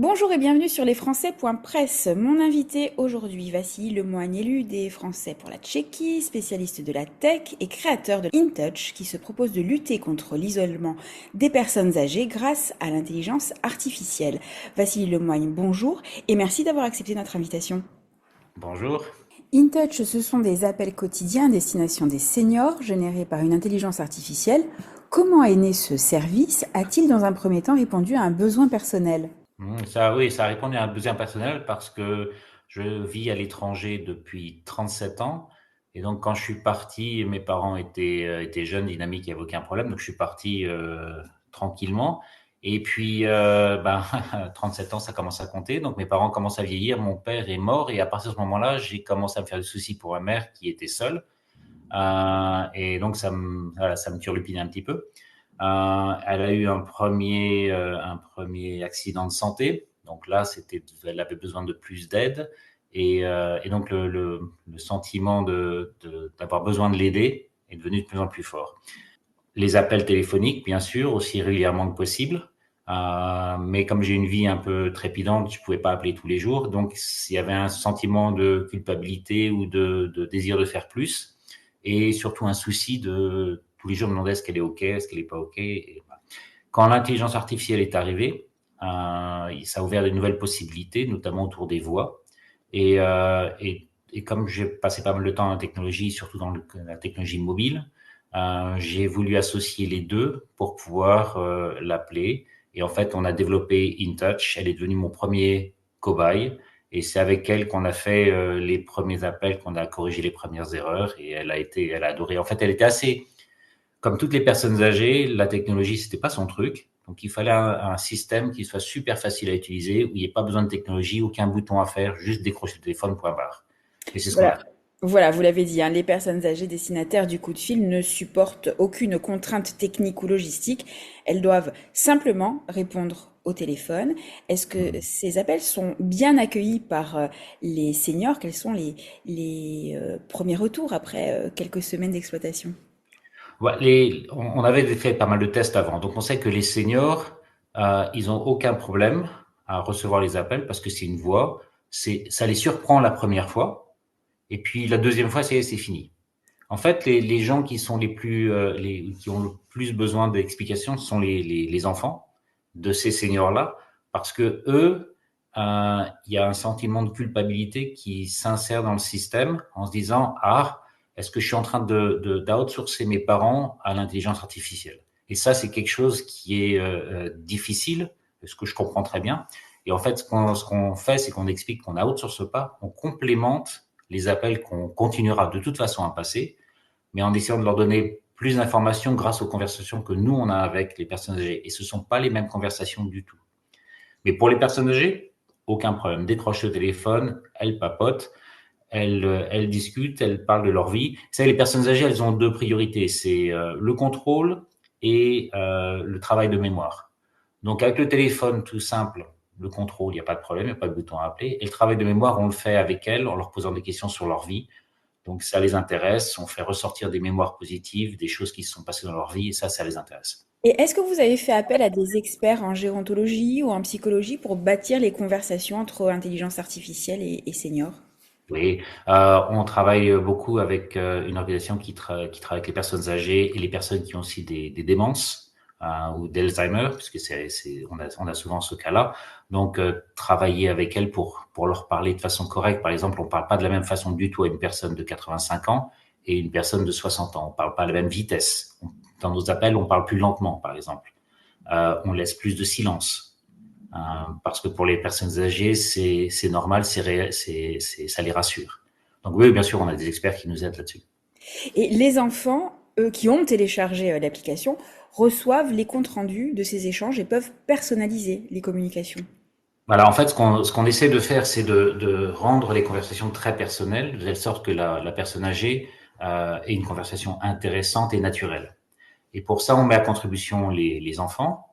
Bonjour et bienvenue sur lesfrançais.press. Mon invité aujourd'hui, Vassili Lemoigne, élu des Français pour la Tchéquie, spécialiste de la tech et créateur de InTouch, qui se propose de lutter contre l'isolement des personnes âgées grâce à l'intelligence artificielle. Vassili Lemoigne, bonjour et merci d'avoir accepté notre invitation. Bonjour. InTouch, ce sont des appels quotidiens à destination des seniors générés par une intelligence artificielle. Comment est né ce service? A-t-il dans un premier temps répondu à un besoin personnel? Ça, oui, ça a répondu à un besoin personnel parce que je vis à l'étranger depuis 37 ans. Et donc, quand je suis parti, mes parents étaient jeunes, dynamiques, il n'y avait aucun problème. Donc, je suis parti tranquillement. Et puis, 37 ans, ça commence à compter. Donc, mes parents commencent à vieillir. Mon père est mort. Et à partir de ce moment-là, j'ai commencé à me faire des soucis pour ma mère qui était seule. Et donc, voilà, ça me turlupine un petit peu. Elle a eu un premier accident de santé. Donc là, elle avait besoin de plus d'aide. Et donc, le sentiment d'avoir besoin de l'aider est devenu de plus en plus fort. Les appels téléphoniques, bien sûr, aussi régulièrement que possible. Mais comme j'ai une vie un peu trépidante, je pouvais pas appeler tous les jours. Donc, s'il y avait un sentiment de culpabilité ou de désir de faire plus, et surtout un souci de tous les jours me demander est-ce qu'elle est OK, est-ce qu'elle est pas OK. Et voilà. Quand l'intelligence artificielle est arrivée, ça a ouvert de nouvelles possibilités, notamment autour des voix. Et comme j'ai passé pas mal de temps dans la technologie, surtout dans la technologie mobile, j'ai voulu associer les deux pour pouvoir l'appeler. Et en fait, on a développé InTouch. Elle est devenue mon premier cobaye. Et c'est avec elle qu'on a fait les premiers appels, qu'on a corrigé les premières erreurs. Et elle a adoré. En fait, elle était assez, comme toutes les personnes âgées, la technologie, c'était pas son truc. Donc, il fallait un système qui soit super facile à utiliser, où il n'y ait pas besoin de technologie, aucun bouton à faire, juste décrocher le téléphone, point barre. Et c'est ce qu'on a Voilà. fait. Voilà, vous l'avez dit, hein, les personnes âgées destinataires du coup de fil ne supportent aucune contrainte technique ou logistique. Elles doivent simplement répondre au téléphone. Est-ce que Mhm. ces appels sont bien accueillis par les seniors? Quels sont les premiers retours après quelques semaines d'exploitation? Ouais, on avait fait pas mal de tests avant. Donc, on sait que les seniors, ils ont aucun problème à recevoir les appels parce que c'est une voix. Ça les surprend la première fois. Et puis, la deuxième fois, c'est fini. En fait, les gens qui sont qui ont le plus besoin d'explications, ce sont les enfants de ces seniors-là, parce que eux, il y a un sentiment de culpabilité qui s'insère dans le système en se disant, ah, est-ce que je suis en train d'outsourcer mes parents à l'intelligence artificielle? Et ça, c'est quelque chose qui est difficile, ce que je comprends très bien. Et en fait, ce qu'on fait, c'est qu'on explique qu'on outsource pas, on complémente les appels qu'on continuera de toute façon à passer, mais en essayant de leur donner plus d'informations grâce aux conversations que nous, on a avec les personnes âgées. Et ce ne sont pas les mêmes conversations du tout. Mais pour les personnes âgées, aucun problème. Décroche le téléphone, elles papotent, elles discutent, elles parlent de leur vie. Vous savez, les personnes âgées, elles ont deux priorités. C'est le contrôle et le travail de mémoire. Donc, avec le téléphone tout simple, le contrôle, il n'y a pas de problème, il n'y a pas de bouton à appeler. Et le travail de mémoire, on le fait avec elles en leur posant des questions sur leur vie. Donc, ça les intéresse. On fait ressortir des mémoires positives, des choses qui se sont passées dans leur vie, et ça les intéresse. Et est-ce que vous avez fait appel à des experts en gérontologie ou en psychologie pour bâtir les conversations entre intelligence artificielle et seniors? Oui, on travaille beaucoup avec une organisation qui travaille avec les personnes âgées et les personnes qui ont aussi des démences ou d'Alzheimer, puisque on a souvent ce cas-là. Donc, travailler avec elles pour leur parler de façon correcte. Par exemple, on parle pas de la même façon du tout à une personne de 85 ans et une personne de 60 ans. On parle pas à la même vitesse. Dans nos appels, on parle plus lentement, par exemple. On laisse plus de silence. Parce que pour les personnes âgées, c'est normal, ça les rassure. Donc oui, bien sûr, on a des experts qui nous aident là-dessus. Et les enfants, eux, qui ont téléchargé l'application, reçoivent les comptes rendus de ces échanges et peuvent personnaliser les communications. Voilà, en fait, ce qu'on essaie de faire, c'est de rendre les conversations très personnelles, de telle sorte que la personne âgée ait une conversation intéressante et naturelle. Et pour ça, on met à contribution les enfants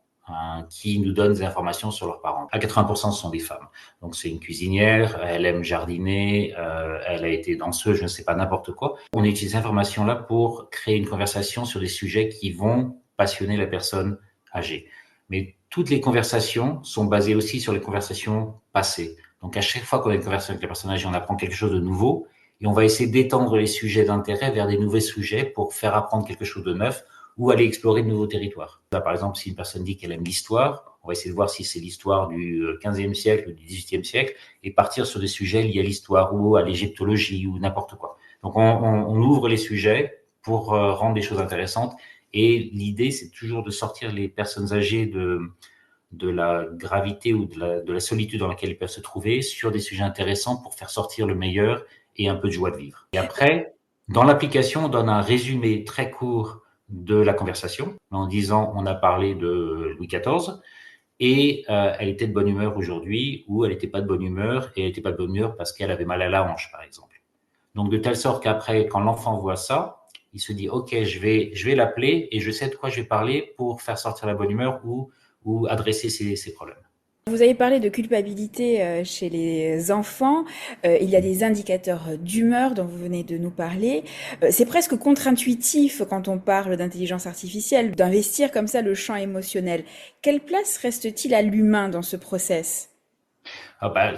qui nous donnent des informations sur leurs parents. À 80%, ce sont des femmes. Donc, c'est une cuisinière, elle aime jardiner, elle a été danseuse, je ne sais pas, n'importe quoi. On utilise ces informations-là pour créer une conversation sur des sujets qui vont passionner la personne âgée. Mais toutes les conversations sont basées aussi sur les conversations passées. Donc, à chaque fois qu'on a une conversation avec les personnes âgées, on apprend quelque chose de nouveau et on va essayer d'étendre les sujets d'intérêt vers des nouveaux sujets pour faire apprendre quelque chose de neuf ou aller explorer de nouveaux territoires. Là, par exemple, si une personne dit qu'elle aime l'histoire, on va essayer de voir si c'est l'histoire du 15e siècle ou du 18e siècle et partir sur des sujets liés à l'histoire ou à l'égyptologie ou n'importe quoi. Donc, on ouvre les sujets pour rendre les choses intéressantes. Et l'idée, c'est toujours de sortir les personnes âgées de la gravité ou de la solitude dans laquelle ils peuvent se trouver sur des sujets intéressants pour faire sortir le meilleur et un peu de joie de vivre. Et après, dans l'application, on donne un résumé très court de la conversation en disant on a parlé de Louis XIV et elle était de bonne humeur aujourd'hui ou elle n'était pas de bonne humeur et elle n'était pas de bonne humeur parce qu'elle avait mal à la hanche, par exemple. Donc, de telle sorte qu'après, quand l'enfant voit ça, il se dit, OK, je vais l'appeler et je sais de quoi je vais parler pour faire sortir la bonne humeur ou adresser ses problèmes. Vous avez parlé de culpabilité chez les enfants. Il y a des indicateurs d'humeur dont vous venez de nous parler. C'est presque contre-intuitif quand on parle d'intelligence artificielle, d'investir comme ça le champ émotionnel. Quelle place reste-t-il à l'humain dans ce process? L'humain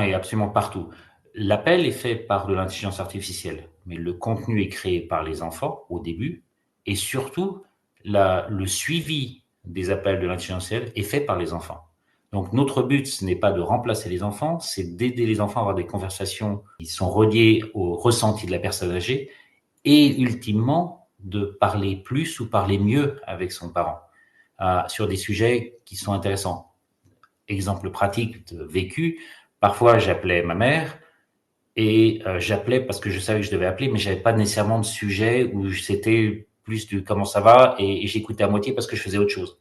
est absolument partout. L'appel est fait par de l'intelligence artificielle, mais le contenu est créé par les enfants au début et surtout le suivi des appels de l'intelligence artificielle est fait par les enfants. Donc notre but, ce n'est pas de remplacer les enfants, c'est d'aider les enfants à avoir des conversations qui sont reliées au ressenti de la personne âgée et ultimement de parler plus ou parler mieux avec son parent sur des sujets qui sont intéressants. Exemple pratique vécu, parfois j'appelais ma mère et j'appelais parce que je savais que je devais appeler, mais j'avais pas nécessairement de sujet où c'était plus du comment ça va et j'écoutais à moitié parce que je faisais autre chose.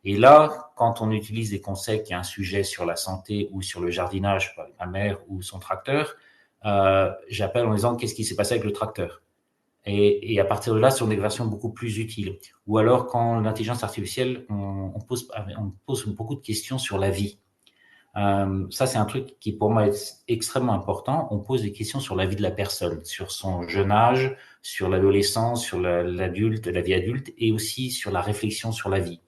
Et là, quand on utilise des conseils qui a un sujet sur la santé ou sur le jardinage, par ma mère ou son tracteur, j'appelle en disant qu'est-ce qui s'est passé avec le tracteur. Et à partir de là, ce sont des versions beaucoup plus utiles. Ou alors, quand l'intelligence artificielle, on pose beaucoup de questions sur la vie. Ça, c'est un truc qui, pour moi, est extrêmement important. On pose des questions sur la vie de la personne, sur son jeune âge, sur l'adolescence, sur l'adulte, la vie adulte, et aussi sur la réflexion sur la vie.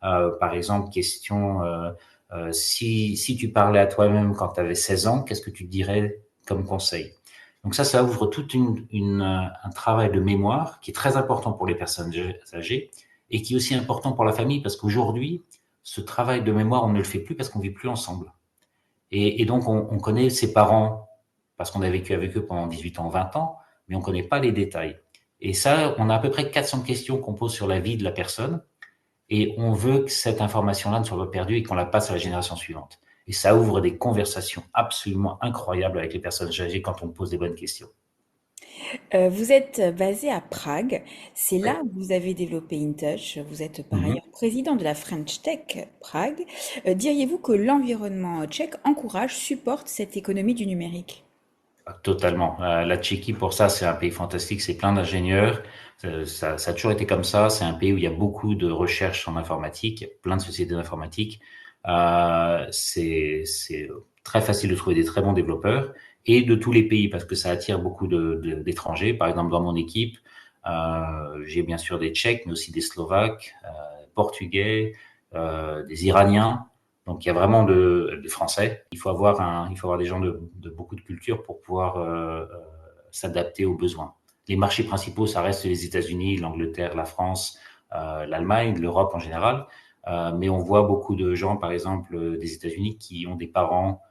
Par exemple, question, si tu parlais à toi-même quand tu avais 16 ans, qu'est-ce que tu te dirais comme conseil? Donc ça ouvre tout un travail de mémoire qui est très important pour les personnes âgées et qui est aussi important pour la famille parce qu'aujourd'hui, ce travail de mémoire, on ne le fait plus parce qu'on vit plus ensemble. Et donc, on connaît ses parents parce qu'on a vécu avec eux pendant 18 ans, 20 ans, mais on connaît pas les détails. Et ça, on a à peu près 400 questions qu'on pose sur la vie de la personne et on veut que cette information-là ne soit pas perdue et qu'on la passe à la génération suivante. Et ça ouvre des conversations absolument incroyables avec les personnes âgées quand on pose des bonnes questions. Vous êtes basé à Prague. C'est Ouais. là où vous avez développé InTouch. Vous êtes par Mhm. ailleurs président de la French Tech Prague. Diriez-vous que l'environnement tchèque encourage, supporte cette économie du numérique? Totalement. La Tchéquie, pour ça, c'est un pays fantastique. C'est plein d'ingénieurs. Ça a toujours été comme ça. C'est un pays où il y a beaucoup de recherche en informatique, plein de sociétés d'informatique. C'est très facile de trouver des très bons développeurs et de tous les pays parce que ça attire beaucoup d'étrangers. Par exemple, dans mon équipe, j'ai bien sûr des Tchèques, mais aussi des Slovaques, Portugais, des Iraniens. Donc il y a vraiment des Français. Il faut avoir des gens de beaucoup de culture pour pouvoir s'adapter aux besoins. Les marchés principaux, ça reste les États-Unis, l'Angleterre, la France, l'Allemagne, l'Europe en général. Mais on voit beaucoup de gens, par exemple, des États-Unis qui ont des parents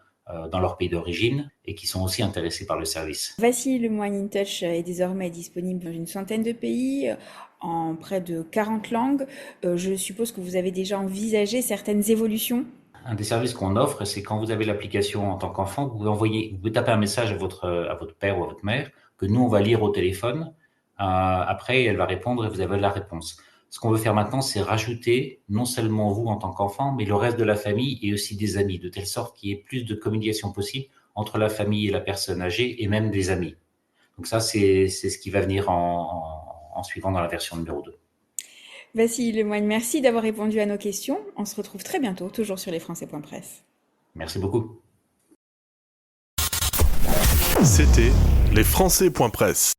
dans leur pays d'origine et qui sont aussi intéressés par le service. Vassili Lemoine InTouch est désormais disponible dans une centaine de pays, en près de 40 langues. Je suppose que vous avez déjà envisagé certaines évolutions. Un des services qu'on offre, c'est quand vous avez l'application en tant qu'enfant, vous pouvez taper un message à votre père ou à votre mère que nous on va lire au téléphone. Après, elle va répondre et vous avez la réponse. Ce qu'on veut faire maintenant, c'est rajouter non seulement vous en tant qu'enfant, mais le reste de la famille et aussi des amis, de telle sorte qu'il y ait plus de communication possible entre la famille et la personne âgée et même des amis. Donc ça, c'est ce qui va venir en suivant dans la version numéro 2. Vassili Lemoine, merci d'avoir répondu à nos questions. On se retrouve très bientôt, toujours sur lesfrançais.press. Merci beaucoup. C'était lesfrançais.press.